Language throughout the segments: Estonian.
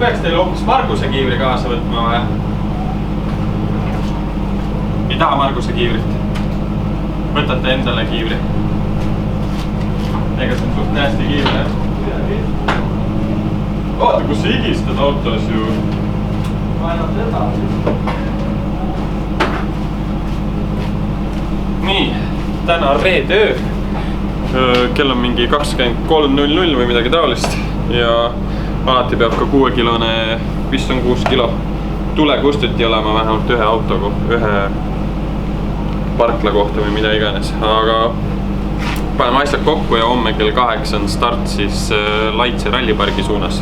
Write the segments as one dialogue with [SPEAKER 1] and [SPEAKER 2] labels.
[SPEAKER 1] peaks teile hoopis Marguse kiivri kaasa võtma või? Ei taha Marguse kiivrit. Võtate endale kiivri. Ega see on suht nästi kiivri, jah? Vaata, kus sa higistad autos ju.
[SPEAKER 2] Ma ainult seda.
[SPEAKER 1] Nii, täna reedöö. Kell on mingi 23.00 või midagi taolist. Ja alati peab ka 6-kilone, vist on 6 kilo tulekustuti olema vähemalt ühe auto, ühe parkla kohta või mida iganes. Aga paneme asjad kokku ja homme kell 8 on start siis Laitse rallipargi suunas.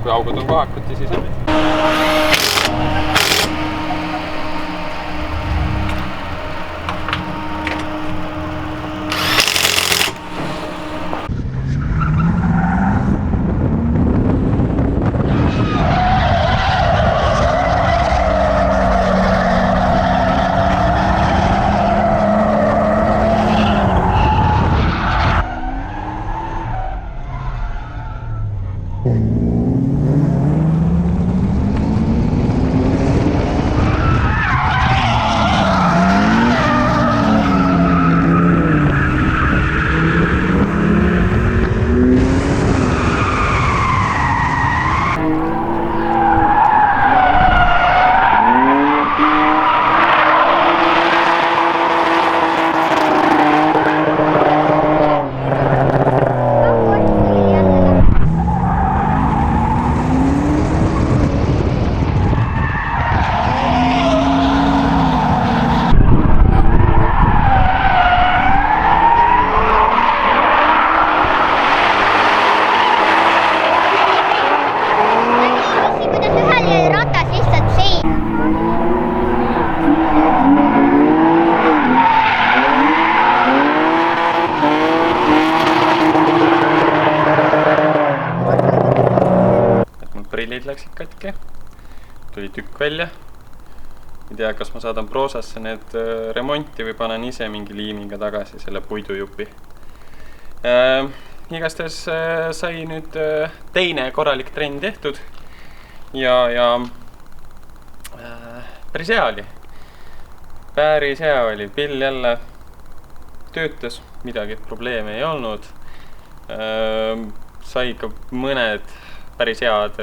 [SPEAKER 1] Kui augud on kohakuti, siis on. Prillid läksid katki, tuli tükk välja. Ei tea, kas ma saadan Proosasse need remonti või panen ise mingi liimiga tagasi selle puidujupi. Igastahes sai nüüd teine korralik trenn tehtud ja päris hea oli. Päris hea oli, pill jälle töötas, midagi probleeme ei olnud. Sai ka mõned päris head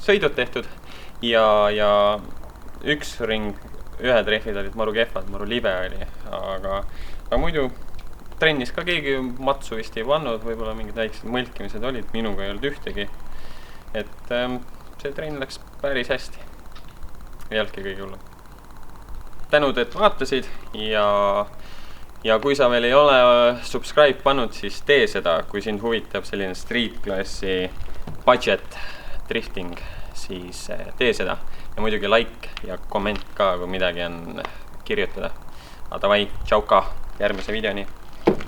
[SPEAKER 1] sõidud tehtud ja üks ring, ühed rehvid olid maru kehvad, maru libe oli, aga muidu trennis ka keegi matsu vist ei pannud, võib-olla mingid väiksed mõlkimised olid, minuga ei olnud ühtegi. Et see trenn läks päris hästi. Ei olnudki kõige hullem. Tänud, et vaatasid ja kui sa veel ei ole subscribe pannud, siis tee seda, kui sind huvitab selline street klassi budget drifting, siis tee seda. Ja muidugi like ja komment ka, kui midagi on kirjutada. Aga davai, tšauka, järgmise videoni.